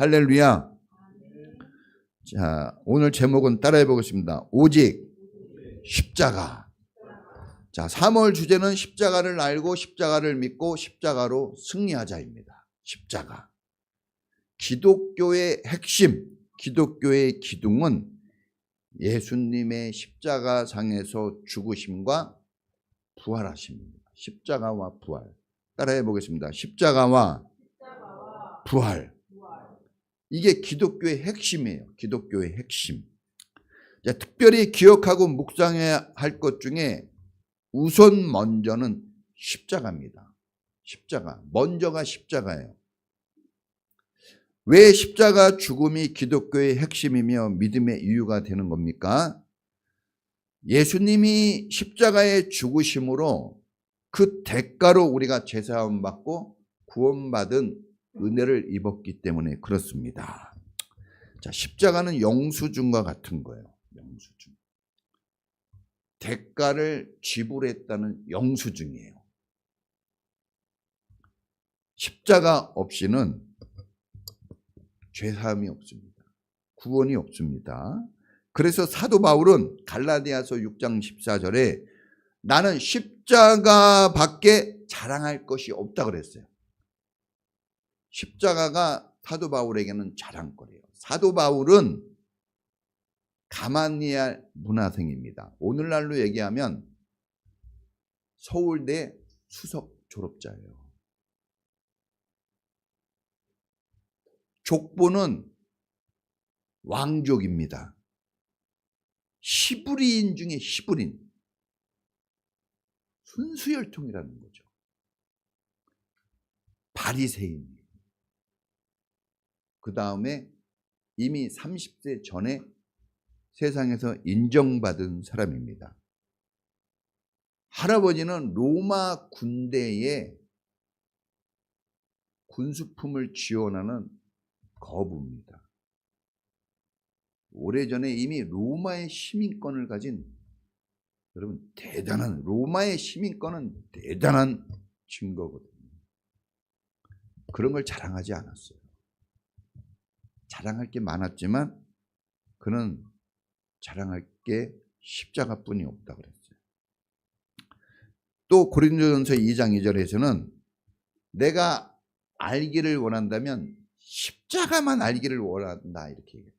할렐루야. 자, 오늘 제목은 따라해 보겠습니다. 오직 십자가. 자, 3월 주제는 십자가를 알고 십자가를 믿고 십자가로 승리하자입니다. 십자가. 기독교의 핵심, 기독교의 기둥은 예수님의 십자가상에서 죽으심과 부활하심입니다. 십자가와 부활. 따라해 보겠습니다. 십자가와 부활. 이게 기독교의 핵심이에요. 기독교의 핵심. 자, 특별히 기억하고 묵상해야 할 것 중에 우선 먼저는 십자가입니다. 십자가. 먼저가 십자가예요. 왜 십자가 죽음이 기독교의 핵심이며 믿음의 이유가 되는 겁니까? 예수님이 십자가에 죽으심으로 그 대가로 우리가 제사함 받고 구원받은 은혜를 입었기 때문에 그렇습니다. 자, 십자가는 영수증과 같은 거예요. 영수증. 대가를 지불했다는 영수증이에요. 십자가 없이는 죄사함이 없습니다. 구원이 없습니다. 그래서 사도 바울은 갈라디아서 6장 14절에 나는 십자가밖에 자랑할 것이 없다 그랬어요. 십자가가 사도 바울에게는 자랑거리예요. 사도 바울은 가마니엘 문화생입니다. 오늘날로 얘기하면 서울대 수석 졸업자예요. 족보는 왕족입니다. 히브리인 중에 히브리인. 순수혈통이라는 거죠. 바리새인. 그 다음에 이미 30세 전에 세상에서 인정받은 사람입니다. 할아버지는 로마 군대에 군수품을 지원하는 거부입니다. 오래전에 이미 로마의 시민권을 가진, 여러분, 대단한, 로마의 시민권은 대단한 증거거든요. 그런 걸 자랑하지 않았어요. 자랑할 게 많았지만 그는 자랑할 게 십자가뿐이 없다 그랬어요. 또 고린도전서 2장 2절에서는 내가 알기를 원한다면 십자가만 알기를 원한다 이렇게 얘기해요.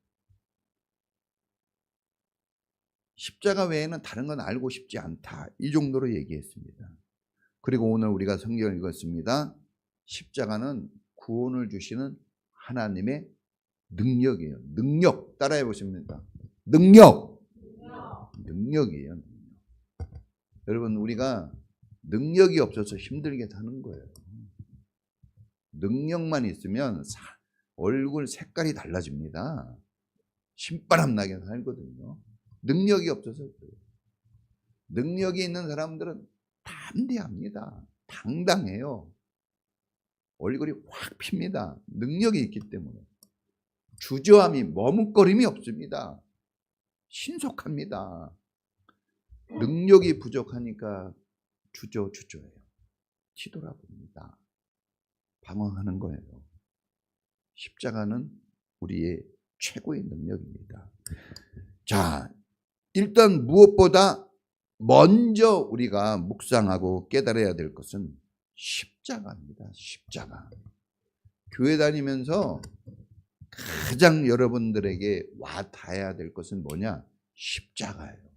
십자가 외에는 다른 건 알고 싶지 않다. 이 정도로 얘기했습니다. 그리고 오늘 우리가 성경을 읽었습니다. 십자가는 구원을 주시는 하나님의 능력이에요. 능력. 따라해 보십니다. 능력이에요. 여러분, 우리가 능력이 없어서 힘들게 사는 거예요. 능력만 있으면 얼굴 색깔이 달라집니다. 신바람 나게 살거든요. 능력이 없어서 그래요. 능력이 있는 사람들은 담대합니다. 당당해요. 얼굴이 확 핍니다. 능력이 있기 때문에. 주저함이, 머뭇거림이 없습니다. 신속합니다. 능력이 부족하니까 주저해요. 뒤돌아봅니다. 방황하는 거예요. 십자가는 우리의 최고의 능력입니다. 자, 일단 무엇보다 먼저 우리가 묵상하고 깨달아야 될 것은 십자가입니다. 십자가. 교회 다니면서 가장 여러분들에게 와 닿아야 될 것은 뭐냐? 십자가예요.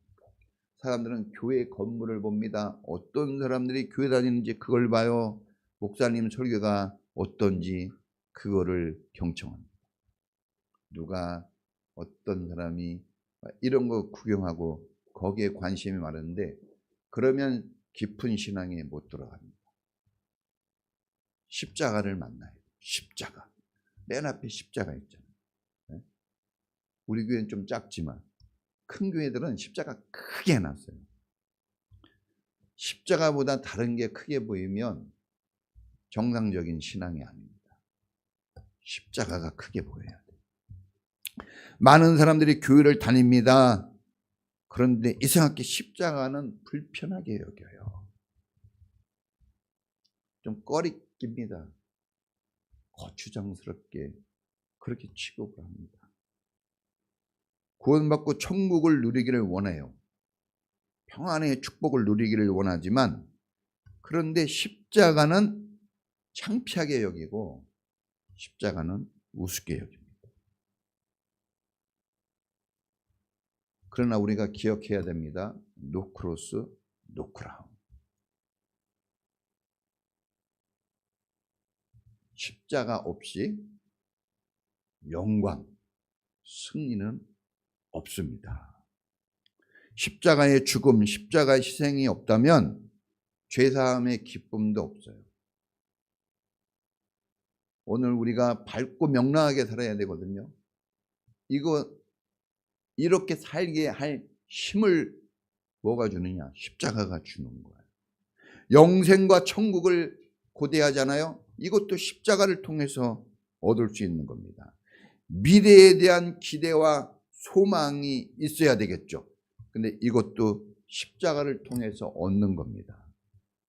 사람들은 교회 건물을 봅니다. 어떤 사람들이 교회 다니는지 그걸 봐요. 목사님 설교가 어떤지 그거를 경청합니다. 누가 어떤 사람이 이런 거 구경하고 거기에 관심이 많은데 그러면 깊은 신앙에 못 들어갑니다. 십자가를 만나요. 십자가. 맨 앞에 십자가 있잖아요. 우리 교회는 좀 작지만 큰 교회들은 십자가 크게 해놨어요. 십자가보다 다른 게 크게 보이면 정상적인 신앙이 아닙니다. 십자가가 크게 보여야 돼요. 많은 사람들이 교회를 다닙니다. 그런데 이상하게 십자가는 불편하게 여겨요. 좀 꺼리낍니다. 거추장스럽게 그렇게 취급을 합니다. 구원받고 천국을 누리기를 원해요. 평안의 축복을 누리기를 원하지만, 그런데 십자가는 창피하게 여기고 십자가는 우습게 여깁니다. 그러나 우리가 기억해야 됩니다. 노 크로스, 노 크라운. 십자가 없이 영광, 승리는 없습니다. 십자가의 죽음, 십자가의 희생이 없다면 죄사함의 기쁨도 없어요. 오늘 우리가 밝고 명랑하게 살아야 되거든요. 이렇게 살게 할 힘을 뭐가 주느냐? 십자가가 주는 거예요. 영생과 천국을 고대하잖아요. 이것도 십자가를 통해서 얻을 수 있는 겁니다. 미래에 대한 기대와 소망이 있어야 되겠죠. 근데 이것도 십자가를 통해서 얻는 겁니다.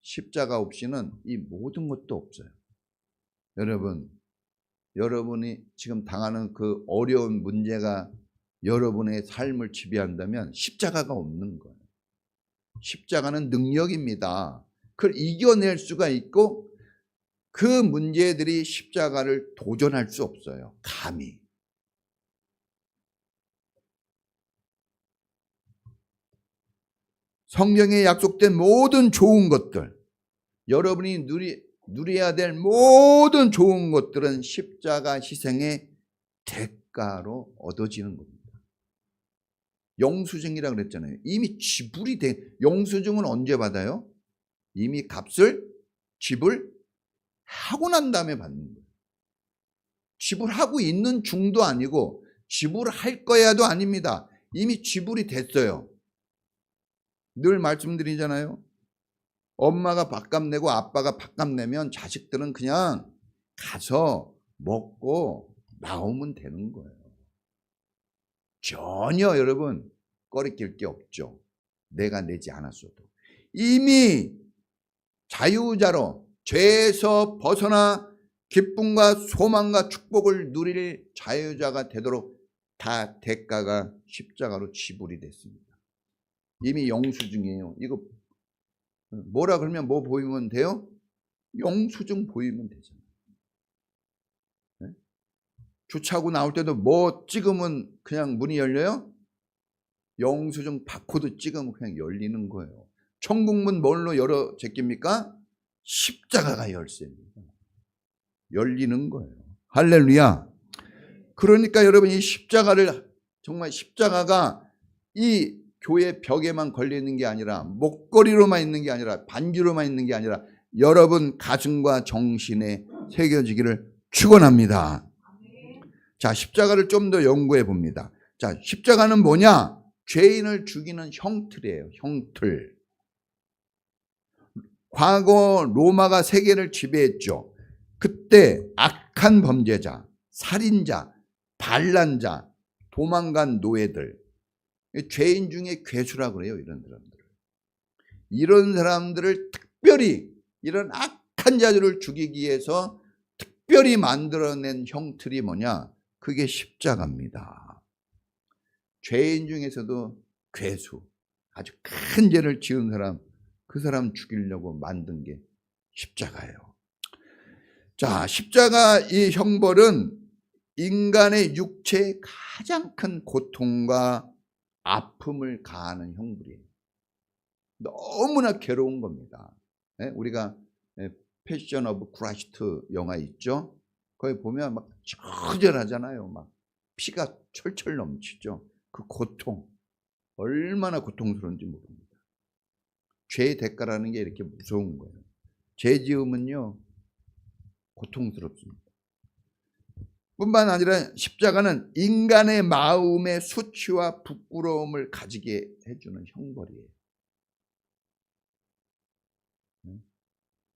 십자가 없이는 이 모든 것도 없어요. 여러분이 지금 당하는 그 어려운 문제가 여러분의 삶을 지배한다면 십자가가 없는 거예요. 십자가는 능력입니다. 그걸 이겨낼 수가 있고 그 문제들이 십자가를 도전할 수 없어요. 감히. 성경에 약속된 모든 좋은 것들, 여러분이 누려야 될 모든 좋은 것들은 십자가 희생의 대가로 얻어지는 겁니다. 영수증이라고 그랬잖아요. 이미 지불이 된, 영수증은 언제 받아요? 이미 값을 지불하고 난 다음에 받는 거예요. 지불하고 있는 중도 아니고 지불할 거야도 아닙니다. 이미 지불이 됐어요. 늘 말씀드리잖아요. 엄마가 밥값 내고 아빠가 밥값 내면 자식들은 그냥 가서 먹고 나오면 되는 거예요. 전혀 여러분 꺼리낄 게 없죠. 내가 내지 않았어도. 이미 자유자로 죄에서 벗어나 기쁨과 소망과 축복을 누릴 자유자가 되도록 다 대가가 십자가로 지불이 됐습니다. 이미 영수증이에요. 이거 뭐라 그러면 뭐 보이면 돼요? 영수증 보이면 되잖아요. 네? 주차하고 나올 때도 뭐 찍으면 그냥 문이 열려요? 영수증 바코드 찍으면 그냥 열리는 거예요. 천국문 뭘로 열어 제낍니까? 십자가가 열쇠입니다. 열리는 거예요. 할렐루야. 그러니까 여러분 이 십자가를 정말 십자가가 이 교회 벽에만 걸리는 게 아니라 목걸이로만 있는 게 아니라 반지로만 있는 게 아니라 여러분 가슴과 정신에 새겨지기를 축원합니다. 자, 십자가를 좀 더 연구해 봅니다. 자, 십자가는 뭐냐? 죄인을 죽이는 형틀이에요. 형틀. 과거 로마가 세계를 지배했죠. 그때 악한 범죄자, 살인자, 반란자, 도망간 노예들, 죄인 중에 괴수라고 그래요. 이런 사람들을 특별히 이런 악한 자들을 죽이기 위해서 특별히 만들어낸 형틀이 뭐냐? 그게 십자가입니다. 죄인 중에서도 괴수, 아주 큰 죄를 지은 사람, 그 사람 죽이려고 만든 게 십자가예요. 자, 십자가 이 형벌은 인간의 육체의 가장 큰 고통과 아픔을 가하는 형벌이에요. 너무나 괴로운 겁니다. 우리가 패션 오브 크라이스트 영화 있죠? 거기 보면 막 처절하잖아요. 막 피가 철철 넘치죠. 그 고통, 얼마나 고통스러운지 모릅니다. 죄의 대가라는 게 이렇게 무서운 거예요. 죄 지음은요 고통스럽습니다. 뿐만 아니라 십자가는 인간의 마음의 수치와 부끄러움을 가지게 해주는 형벌이에요.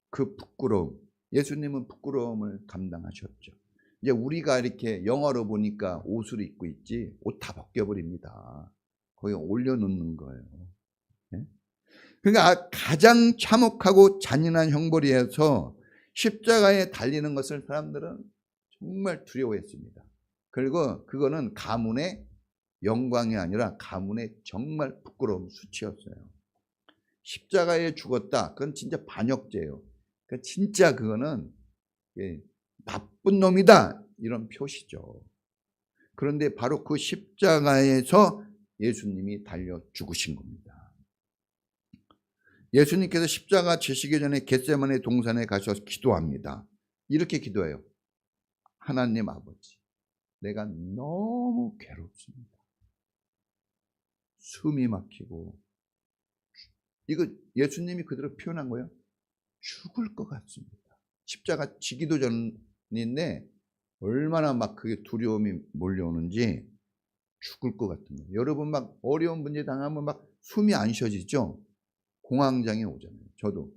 그 부끄러움, 예수님은 부끄러움을 감당하셨죠. 이제 우리가 이렇게 영화로 보니까 옷을 입고 있지 옷 다 벗겨버립니다. 거기 올려놓는 거예요. 그러니까 가장 참혹하고 잔인한 형벌이어서 십자가에 달리는 것을 사람들은 정말 두려워했습니다. 그리고 그거는 가문의 영광이 아니라 가문의 정말 부끄러운 수치였어요. 십자가에 죽었다. 그건 진짜 반역죄예요. 그러니까 진짜 그거는 나쁜 놈이다 이런 표시죠. 그런데 바로 그 십자가에서 예수님이 달려 죽으신 겁니다. 예수님께서 십자가 지시기 전에 겟세마네 동산에 가셔서 기도합니다. 이렇게 기도해요. 하나님 아버지, 내가 너무 괴롭습니다. 숨이 막히고, 이거 예수님이 그대로 표현한 거예요. 죽을 것 같습니다. 십자가 지기도 전인데 얼마나 막 그게 두려움이 몰려오는지 죽을 것 같은 거예요. 여러분 막 어려운 문제 당하면 막 숨이 안 쉬어지죠. 공황장애 오잖아요. 저도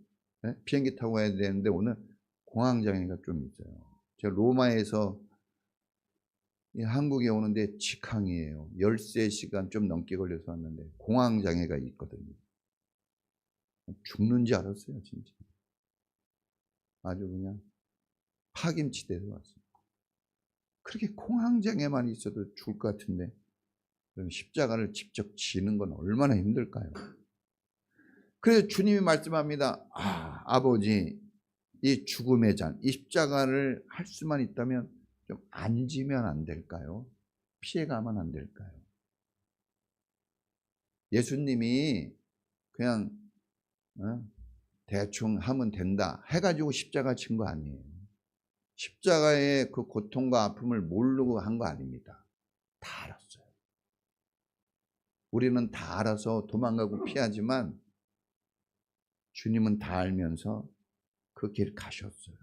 비행기 타고 가야 되는데 오늘 공황장애가 좀 있어요. 제가 로마에서 한국에 오는데 직항이에요. 13시간 좀 넘게 걸려서 왔는데 공황장애가 있거든요. 죽는 줄 알았어요, 진짜. 아주 그냥 파김치돼서 왔어요. 그렇게 공황장애만 있어도 죽을 것 같은데 그럼 십자가를 직접 지는 건 얼마나 힘들까요? 그래서 주님이 말씀합니다. 아버지, 이 죽음의 잔, 이 십자가를 할 수만 있다면 좀 안 지면 안 될까요? 피해가면 안 될까요? 예수님이 그냥 대충 하면 된다 해가지고 십자가 친 거 아니에요. 십자가의 그 고통과 아픔을 모르고 한 거 아닙니다. 다 알았어요. 우리는 다 알아서 도망가고 피하지만 주님은 다 알면서 그 길 가셨어요.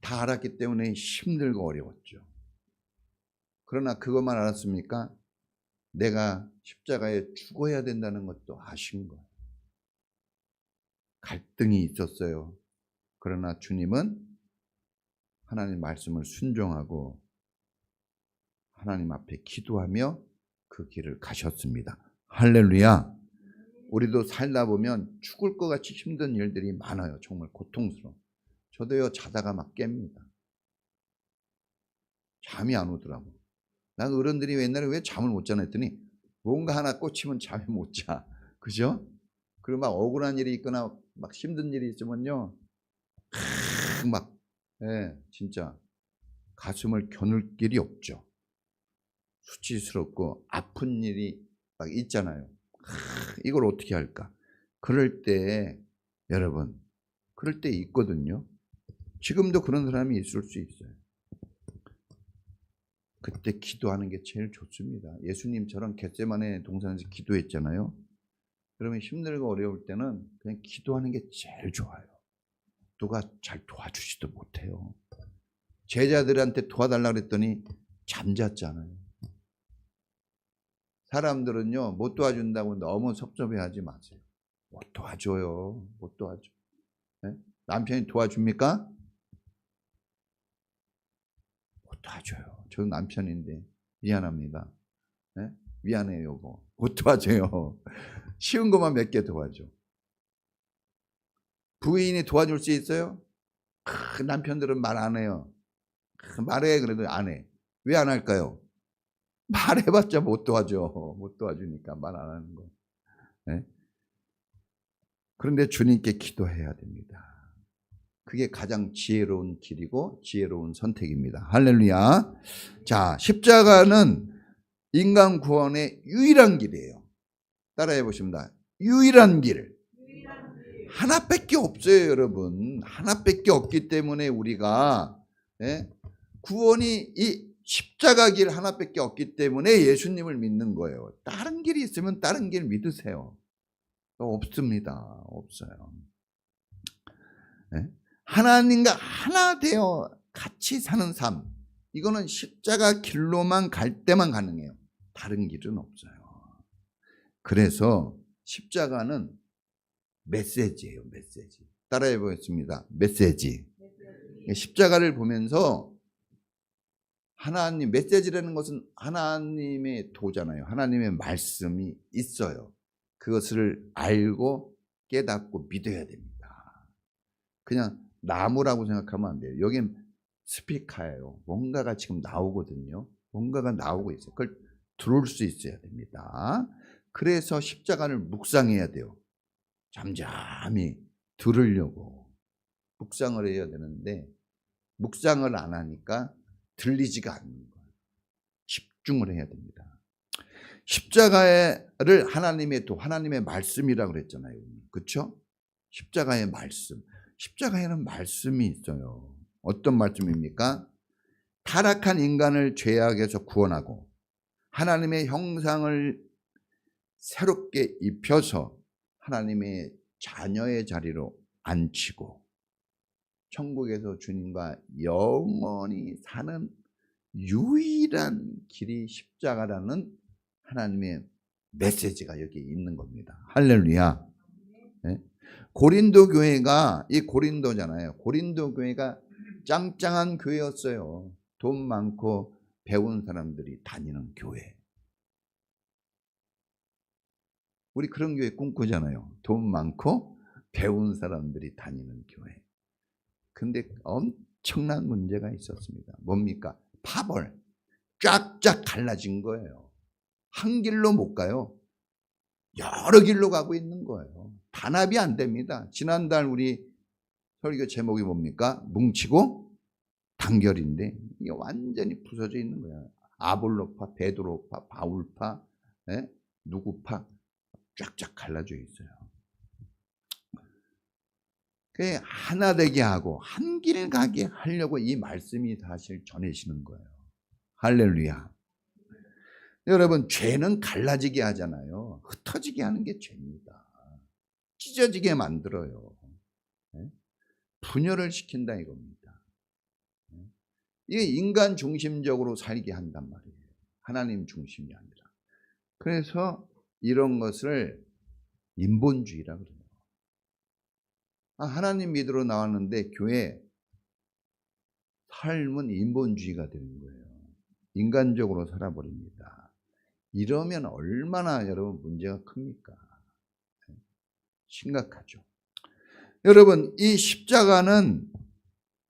다 알았기 때문에 힘들고 어려웠죠. 그러나 그것만 알았습니까? 내가 십자가에 죽어야 된다는 것도 아신 거예요. 갈등이 있었어요. 그러나 주님은 하나님 말씀을 순종하고 하나님 앞에 기도하며 그 길을 가셨습니다. 할렐루야. 우리도 살다 보면 죽을 것 같이 힘든 일들이 많아요. 정말 고통스러워. 저도요, 자다가 막 깹니다. 잠이 안 오더라고. 난 어른들이 옛날에 왜 잠을 못 자나 했더니 뭔가 하나 꽂히면 잠이 못 자. 그죠? 그리고 막 억울한 일이 있거나 막 힘든 일이 있으면요, 막 진짜 가슴을 겨눌 길이 없죠. 수치스럽고 아픈 일이 막 있잖아요. 이걸 어떻게 할까? 그럴 때 여러분, 그럴 때 있거든요. 지금도 그런 사람이 있을 수 있어요. 그때 기도하는 게 제일 좋습니다. 예수님처럼 겟세마네 동산에서 기도했잖아요. 그러면 힘들고 어려울 때는 그냥 기도하는 게 제일 좋아요. 누가 잘 도와주지도 못해요. 제자들한테 도와달라고 그랬더니 잠잤잖아요. 사람들은요, 못 도와준다고 너무 섭섭해하지 마세요. 못 도와줘요. 못 도와줘. 네? 남편이 도와줍니까? 못 도와줘요. 저는 남편인데 미안합니다. 네? 미안해요, 여보. 못 도와줘요. 쉬운 것만 몇 개 도와줘. 부인이 도와줄 수 있어요? 남편들은 말 안 해요. 말해 그래도 안 해. 왜 안 할까요? 말해봤자 못 도와줘. 못 도와주니까 말 안 하는 거. 네? 그런데 주님께 기도해야 됩니다. 그게 가장 지혜로운 길이고 지혜로운 선택입니다. 할렐루야. 자, 십자가는 인간 구원의 유일한 길이에요. 따라해 보십니다. 유일한 길. 하나밖에 없어요, 여러분. 하나밖에 없기 때문에 우리가 구원이 이 십자가 길 하나밖에 없기 때문에 예수님을 믿는 거예요. 다른 길이 있으면 다른 길 믿으세요. 없습니다. 없어요. 하나님과 하나 되어 같이 사는 삶. 이거는 십자가 길로만 갈 때만 가능해요. 다른 길은 없어요. 그래서 십자가는 메시지예요. 메시지. 따라해 보겠습니다. 메시지. 십자가를 보면서 하나님, 메시지라는 것은 하나님의 도잖아요. 하나님의 말씀이 있어요. 그것을 알고 깨닫고 믿어야 됩니다. 그냥 나무라고 생각하면 안 돼요. 여긴 스피커예요. 뭔가가 지금 나오거든요. 뭔가가 나오고 있어요. 그걸 들을 수 있어야 됩니다. 그래서 십자가를 묵상해야 돼요. 잠잠히 들으려고 묵상을 해야 되는데 묵상을 안 하니까 들리지가 않는 거예요. 집중을 해야 됩니다. 십자가를 하나님의 말씀이라고 그랬잖아요. 그렇죠? 십자가의 말씀. 십자가에는 말씀이 있어요. 어떤 말씀입니까? 타락한 인간을 죄악에서 구원하고 하나님의 형상을 새롭게 입혀서 하나님의 자녀의 자리로 앉히고 천국에서 주님과 영원히 사는 유일한 길이 십자가라는 하나님의 메시지가 여기 있는 겁니다. 할렐루야. 네? 고린도 교회가 이 고린도잖아요. 고린도 교회가 짱짱한 교회였어요. 돈 많고 배운 사람들이 다니는 교회. 우리 그런 교회 꿈꾸잖아요. 돈 많고 배운 사람들이 다니는 교회. 근데 엄청난 문제가 있었습니다. 뭡니까? 파벌. 쫙쫙 갈라진 거예요. 한 길로 못 가요. 여러 길로 가고 있는 거예요. 단합이 안 됩니다. 지난달 우리 설교 제목이 뭡니까? 뭉치고 단결인데 이게 완전히 부서져 있는 거야. 아볼로파, 베드로파, 바울파, 누구파 쫙쫙 갈라져 있어요. 그게 하나 되게 하고 한 길 가게 하려고 이 말씀이 사실 전해지는 거예요. 할렐루야. 여러분, 죄는 갈라지게 하잖아요. 흩어지게 하는 게 죄입니다. 찢어지게 만들어요. 분열을 시킨다 이겁니다. 이게 인간 중심적으로 살게 한단 말이에요. 하나님 중심이 아니라. 그래서 이런 것을 인본주의라고 그래요. 하나님 믿으러 나왔는데 교회 삶은 인본주의가 되는 거예요. 인간적으로 살아버립니다. 이러면 얼마나 여러분 문제가 큽니까? 심각하죠. 여러분, 이 십자가는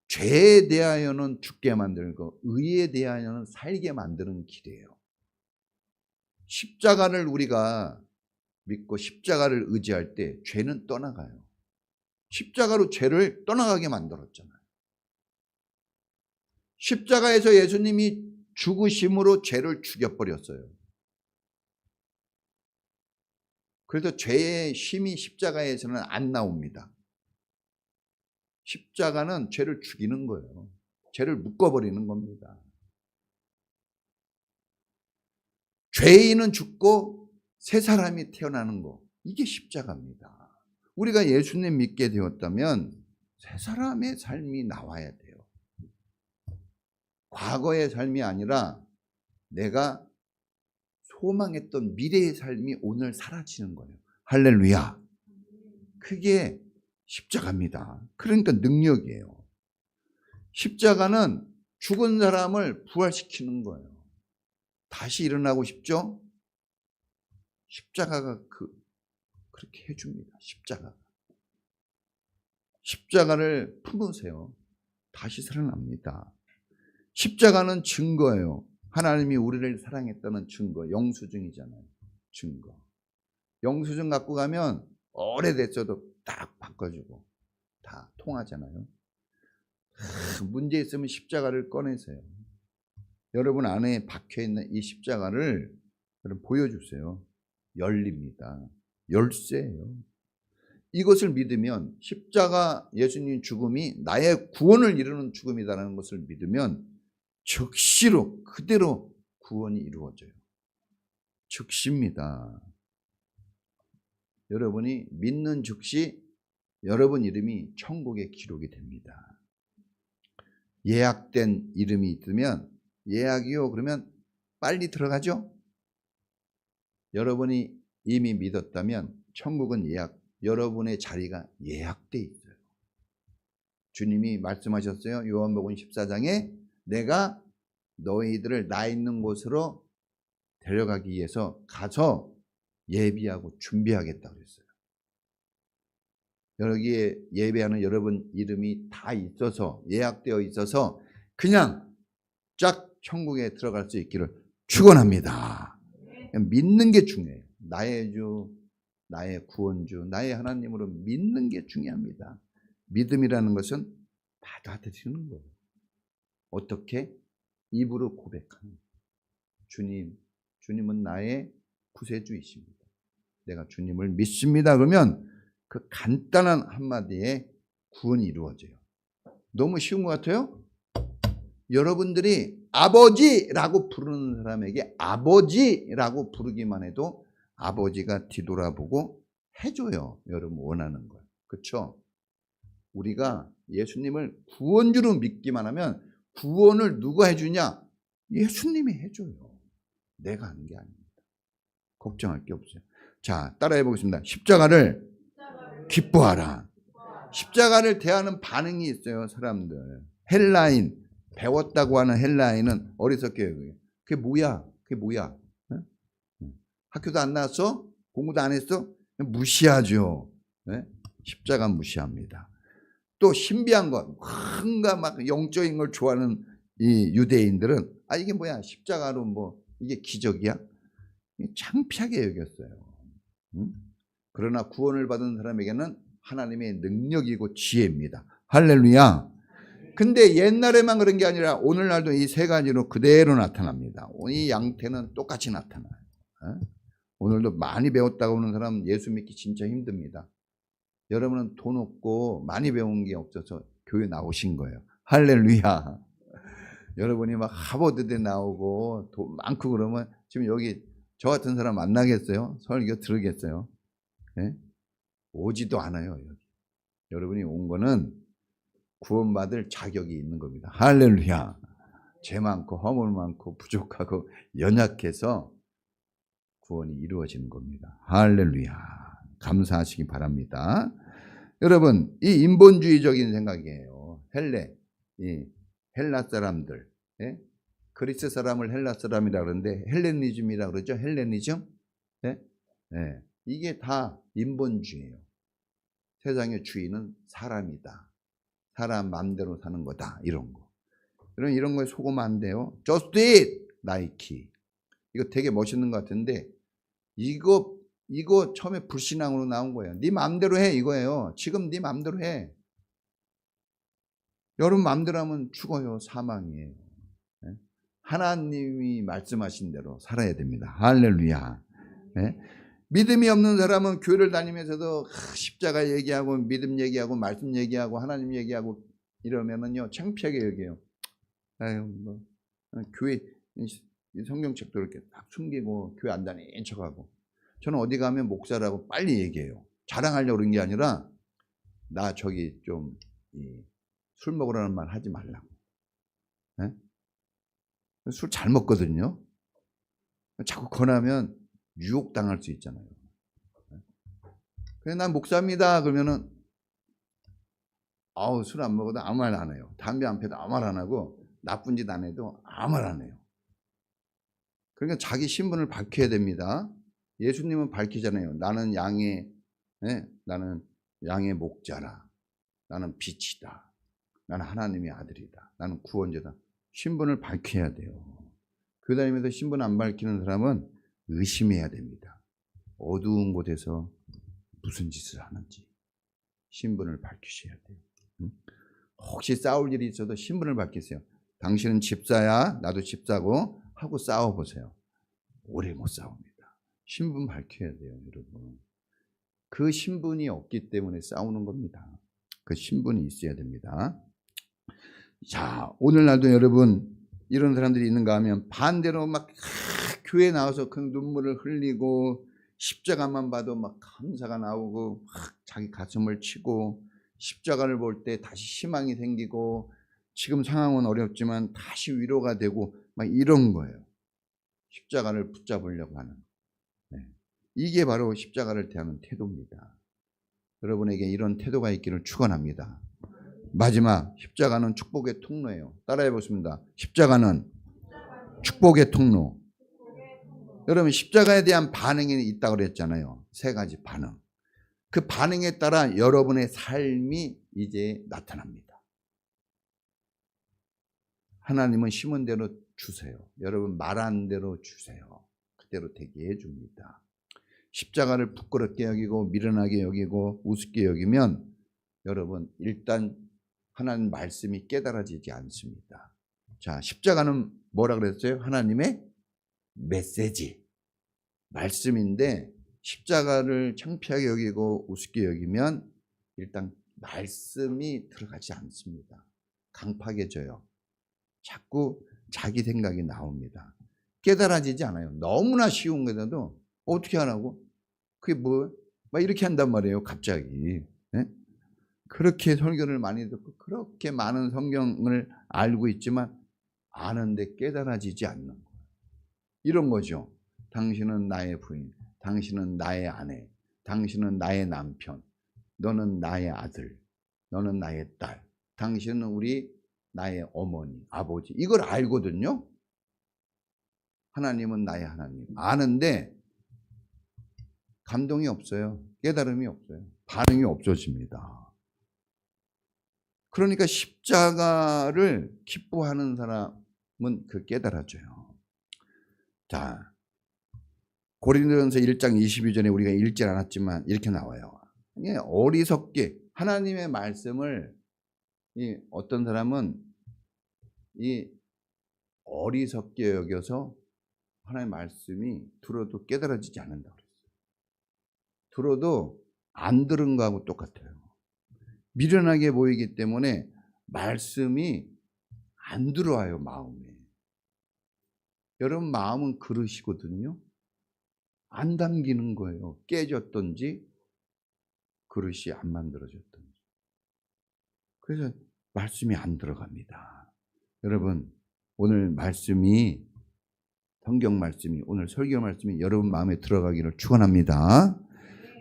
죄에 대하여는 죽게 만들고 의에 대하여는 살게 만드는 길이에요. 십자가를 우리가 믿고 십자가를 의지할 때 죄는 떠나가요. 십자가로 죄를 떠나가게 만들었잖아요. 십자가에서 예수님이 죽으심으로 죄를 죽여버렸어요. 그래서 죄의 힘이 십자가에서는 안 나옵니다. 십자가는 죄를 죽이는 거예요. 죄를 묶어버리는 겁니다. 죄인은 죽고 새 사람이 태어나는 거, 이게 십자가입니다. 우리가 예수님 믿게 되었다면 새 사람의 삶이 나와야 돼요. 과거의 삶이 아니라 내가 소망했던 미래의 삶이 오늘 사라지는 거예요. 할렐루야. 그게 십자가입니다. 그러니까 능력이에요. 십자가는 죽은 사람을 부활시키는 거예요. 다시 일어나고 싶죠? 십자가가 그렇게 해줍니다. 십자가를 품으세요. 다시 살아납니다. 십자가는 증거예요. 하나님이 우리를 사랑했다는 증거, 영수증이잖아요. 증거. 영수증 갖고 가면 오래됐어도 딱 바꿔주고 다 통하잖아요. 문제 있으면 십자가를 꺼내세요. 여러분 안에 박혀있는 이 십자가를 여러분 보여주세요. 열립니다. 열쇠예요. 이것을 믿으면 십자가 예수님 죽음이 나의 구원을 이루는 죽음이라는 것을 믿으면 즉시로 그대로 구원이 이루어져요. 즉시입니다. 여러분이 믿는 즉시 여러분 이름이 천국에 기록이 됩니다. 예약된 이름이 있으면 예약이요 그러면 빨리 들어가죠. 여러분이 이미 믿었다면 천국은 여러분의 자리가 예약돼 있어요. 주님이 말씀하셨어요. 요한복음 14장에 내가 너희들을 나 있는 곳으로 데려가기 위해서 가서 예비하고 준비하겠다고 그랬어요. 여기에 예배하는 여러분 이름이 다 있어서 예약되어 있어서 그냥 쫙 천국에 들어갈 수 있기를 축원합니다. 믿는 게 중요해요. 나의 주, 나의 구원주, 나의 하나님으로 믿는 게 중요합니다. 믿음이라는 것은 받아들이는 거예요. 어떻게? 입으로 고백하는 거예요. 주님은 나의 구세주이십니다. 내가 주님을 믿습니다. 그러면 그 간단한 한마디에 구원이 이루어져요. 너무 쉬운 것 같아요? 여러분들이 아버지라고 부르는 사람에게 아버지라고 부르기만 해도 아버지가 뒤돌아보고 해줘요. 여러분 원하는 걸. 그렇죠? 우리가 예수님을 구원주로 믿기만 하면 구원을 누가 해주냐? 예수님이 해줘요. 내가 하는 게 아닙니다. 걱정할 게 없어요. 자, 따라해 보겠습니다. 십자가를 기뻐하라. 십자가를 대하는 반응이 있어요. 사람들. 헬라인, 배웠다고 하는 헬라인은 어리석게 여겨요. 그게 뭐야? 그게 뭐야? 네? 학교도 안 나왔어? 공부도 안 했어? 무시하죠. 네? 십자가 무시합니다. 또 신비한 것, 뭔가 막 영적인 걸 좋아하는 이 유대인들은 이게 뭐야? 십자가로 뭐 이게 기적이야? 창피하게 여겼어요. 그러나 구원을 받은 사람에게는 하나님의 능력이고 지혜입니다. 할렐루야. 근데 옛날에만 그런 게 아니라 오늘날도 이 세 가지로 그대로 나타납니다. 이 양태는 똑같이 나타나요. 오늘도 많이 배웠다고 하는 사람은 예수 믿기 진짜 힘듭니다. 여러분은 돈 없고 많이 배운 게 없어서 교회 나오신 거예요. 할렐루야. 여러분이 막 하버드대 나오고 돈 많고 그러면 지금 여기 저 같은 사람 만나겠어요? 설교 들으겠어요? 네? 오지도 않아요. 여기. 여러분이 온 거는 구원받을 자격이 있는 겁니다. 할렐루야. 죄 많고 허물 많고 부족하고 연약해서 구원이 이루어지는 겁니다. 할렐루야. 감사하시기 바랍니다. 여러분, 이 인본주의적인 생각이에요. 헬라 사람들, 예? 그리스 사람을 헬라 사람이라 그러는데 헬레니즘이라 그러죠. 헬레니즘, 예? 예. 이게 다 인본주의예요. 세상의 주인은 사람이다. 사람 마음대로 사는 거다. 이런 거. 이런 거에 속으면 안 돼요. Just do it, 나이키. 이거 되게 멋있는 것 같은데 이거 처음에 불신앙으로 나온 거예요. 네 마음대로 해 이거예요. 지금 네 마음대로 해. 여러분 마음대로 하면 죽어요. 사망이에요. 하나님이 말씀하신 대로 살아야 됩니다. 할렐루야. 믿음이 없는 사람은 교회를 다니면서도 십자가 얘기하고 믿음 얘기하고 말씀 얘기하고 하나님 얘기하고 이러면은요 창피하게 여겨요. 아유 뭐 교회 성경책도 이렇게 딱 숨기고 교회 안 다니는 척하고. 저는 어디 가면 목사라고 빨리 얘기해요. 자랑하려고 그런 게 아니라 나 저기 좀 술 먹으라는 말 하지 말라고. 술 잘 먹거든요. 자꾸 권하면 유혹당할 수 있잖아요. 그래서 난 목사입니다. 그러면은 술 안 먹어도 아무 말 안 해요. 담배 안 피워도 아무 말 안 하고 나쁜 짓 안 해도 아무 말 안 해요. 그러니까 자기 신분을 밝혀야 됩니다. 예수님은 밝히잖아요. 나는 나는 양의 목자라. 나는 빛이다. 나는 하나님의 아들이다. 나는 구원자다. 신분을 밝혀야 돼요. 교회 다니면서 신분 안 밝히는 사람은 의심해야 됩니다. 어두운 곳에서 무슨 짓을 하는지 신분을 밝히셔야 돼요. 혹시 싸울 일이 있어도 신분을 밝히세요. 당신은 집사야, 나도 집사고 하고 싸워보세요. 오래 못 싸웁니다. 신분 밝혀야 돼요, 여러분. 그 신분이 없기 때문에 싸우는 겁니다. 그 신분이 있어야 됩니다. 자, 오늘날도 여러분 이런 사람들이 있는가 하면 반대로 막 교회 나와서 그 눈물을 흘리고 십자가만 봐도 막 감사가 나오고 막 자기 가슴을 치고 십자가를 볼 때 다시 희망이 생기고 지금 상황은 어렵지만 다시 위로가 되고 막 이런 거예요. 십자가를 붙잡으려고 하는. 이게 바로 십자가를 대하는 태도입니다. 여러분에게 이런 태도가 있기를 축원합니다. 마지막 십자가는 축복의 통로예요. 따라해 보겠습니다. 십자가는 축복의 통로. 여러분 십자가에 대한 반응이 있다고 그랬잖아요. 세 가지 반응. 그 반응에 따라 여러분의 삶이 이제 나타납니다. 하나님은 심은 대로 주세요. 여러분 말한 대로 주세요. 그대로 되게 해줍니다. 십자가를 부끄럽게 여기고 미련하게 여기고 우습게 여기면 여러분 일단 하나님 말씀이 깨달아지지 않습니다. 자, 십자가는 뭐라 그랬어요? 하나님의 메시지, 말씀인데 십자가를 창피하게 여기고 우습게 여기면 일단 말씀이 들어가지 않습니다. 강팍해져요. 자꾸 자기 생각이 나옵니다. 깨달아지지 않아요. 너무나 쉬운 거라도 어떻게 하라고? 그게 뭐? 막 이렇게 한단 말이에요. 갑자기. 네? 그렇게 설교를 많이 듣고 그렇게 많은 성경을 알고 있지만 아는데 깨달아지지 않는 거예요. 이런 거죠. 당신은 나의 부인, 당신은 나의 아내, 당신은 나의 남편, 너는 나의 아들, 너는 나의 딸, 당신은 나의 어머니, 아버지. 이걸 알거든요. 하나님은 나의 하나님. 아는데 감동이 없어요. 깨달음이 없어요. 반응이 없어집니다. 그러니까 십자가를 기뻐하는 사람은 그 깨달아져요. 자, 고린도전서 1장 22절에 우리가 읽지 않았지만 이렇게 나와요. 어리석게 하나님의 말씀을 어떤 사람은 어리석게 여겨서 하나님의 말씀이 들어도 깨달아지지 않는다고 그랬어요. 들어도 안 들은 거하고 똑같아요. 미련하게 보이기 때문에 말씀이 안 들어와요, 마음에. 여러분 마음은 그릇이거든요. 안 담기는 거예요. 깨졌던지 그릇이 안 만들어졌던지. 그래서 말씀이 안 들어갑니다. 여러분 오늘 말씀이 성경 말씀이 오늘 설교 말씀이 여러분 마음에 들어가기를 축원합니다.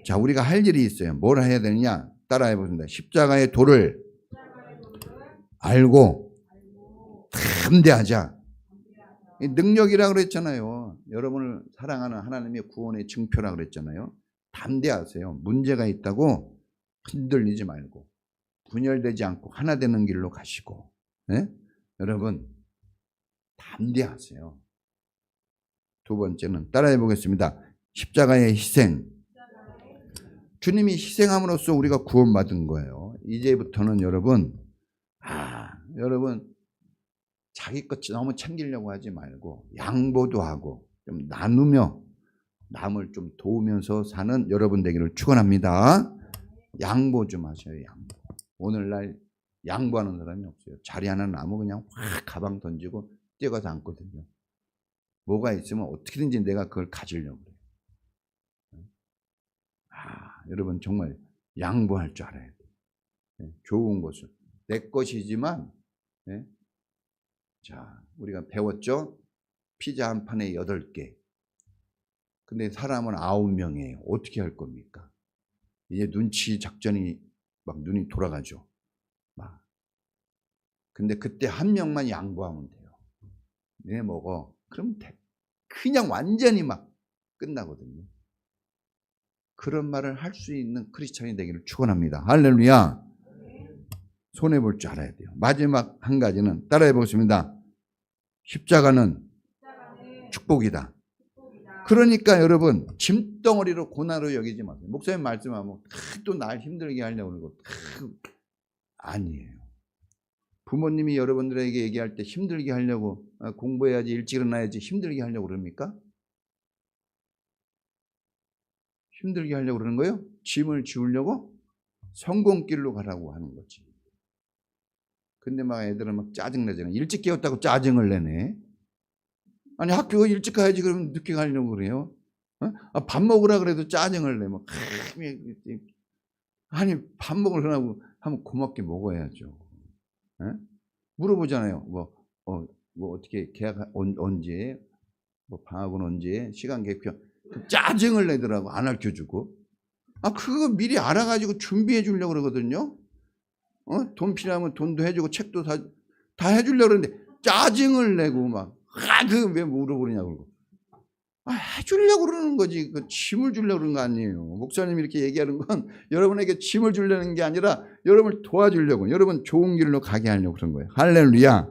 자, 우리가 할 일이 있어요. 뭘 해야 되느냐? 따라해 보겠습니다. 십자가의 도를 알고 담대하자. 능력이라고 그랬잖아요. 여러분을 사랑하는 하나님의 구원의 증표라고 그랬잖아요. 담대하세요. 문제가 있다고 흔들리지 말고 분열되지 않고 하나 되는 길로 가시고, 네? 여러분 담대하세요. 두 번째는 따라해 보겠습니다. 십자가의 희생. 주님이 희생함으로써 우리가 구원받은 거예요. 이제부터는 여러분 자기 것 너무 챙기려고 하지 말고 양보도 하고 좀 나누며 남을 좀 도우면서 사는 여러분 되기를 축원합니다. 양보 좀 하셔요. 양보. 오늘날 양보하는 사람이 없어요. 자리 하나 남으면 그냥 확 가방 던지고 뛰어가서 앉거든요. 뭐가 있으면 어떻게든지 내가 그걸 가지려고 해요. 여러분 정말 양보할 줄 알아야 돼요. 좋은 것을 내 것이지만, 자, 우리가 배웠죠? 피자 한 판에 8개. 근데 사람은 9명이에요. 어떻게 할 겁니까? 이제 눈치 작전이 막 눈이 돌아가죠. 막. 근데 그때 한 명만 양보하면 돼요. 내 먹어. 그럼 돼. 그냥 완전히 막 끝나거든요. 그런 말을 할 수 있는 크리스찬이 되기를 축원합니다. 할렐루야. 손해볼 줄 알아야 돼요. 마지막 한 가지는 따라해 보겠습니다. 십자가는 축복이다. 그러니까 여러분 짐덩어리로 고난으로 여기지 마세요. 목사님 말씀하면 또 날 힘들게 하려고 그러고 아니에요. 부모님이 여러분들에게 얘기할 때 힘들게 하려고 공부해야지 일찍 일어나야지 힘들게 하려고 그럽니까? 힘들게 하려고 그러는 거예요? 짐을 지우려고? 성공길로 가라고 하는 거지. 근데 막 애들은 막 짜증내잖아요. 일찍 깨웠다고 짜증을 내네. 아니 학교 일찍 가야지 그러면 늦게 가려고 그래요. 밥 먹으라 그래도 짜증을 내. 막 아니 밥 먹으려고 하면 고맙게 먹어야죠. 물어보잖아요. 뭐 어떻게 계약 언제? 뭐 방학은 언제? 시간 계획표. 짜증을 내더라고. 안 알려주고. 그거 미리 알아가지고 준비해 주려고 그러거든요. 돈 필요하면 돈도 해주고 책도 다 해주려고 그러는데 짜증을 내고 막 그 왜 물어보느냐고 그러고. 해주려고 그러는 거지. 그 짐을 주려고 그러는 거 아니에요. 목사님이 이렇게 얘기하는 건 여러분에게 짐을 주려는 게 아니라 여러분을 도와주려고, 여러분 좋은 길로 가게 하려고 그런 거예요. 할렐루야.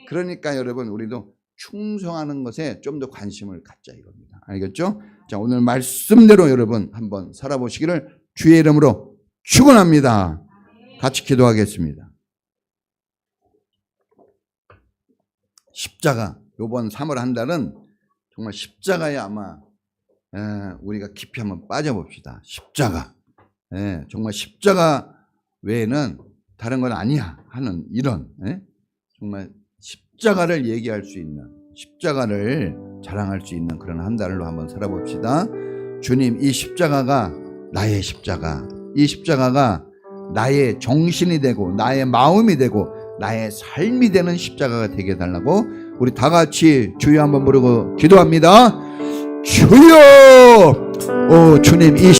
그러니까 여러분 우리도 충성하는 것에 좀 더 관심을 갖자 이겁니다. 알겠죠? 자, 오늘 말씀대로 여러분 한번 살아보시기를 주의 이름으로 축원합니다. 같이 기도하겠습니다. 십자가, 이번 3월 한 달은 정말 십자가에 아마 우리가 깊이 한번 빠져봅시다. 십자가. 정말 십자가 외에는 다른 건 아니야 하는 이런 정말 십자가를 얘기할 수 있는, 십자가를 자랑할 수 있는 그런 한 달로 한번 살아봅시다. 주님, 이 십자가가 나의 십자가, 이 십자가가 나의 정신이 되고 나의 마음이 되고 나의 삶이 되는 십자가가 되게 해달라고 우리 다 같이 주여 한번 부르고 기도합니다. 주여! 오 주님, 이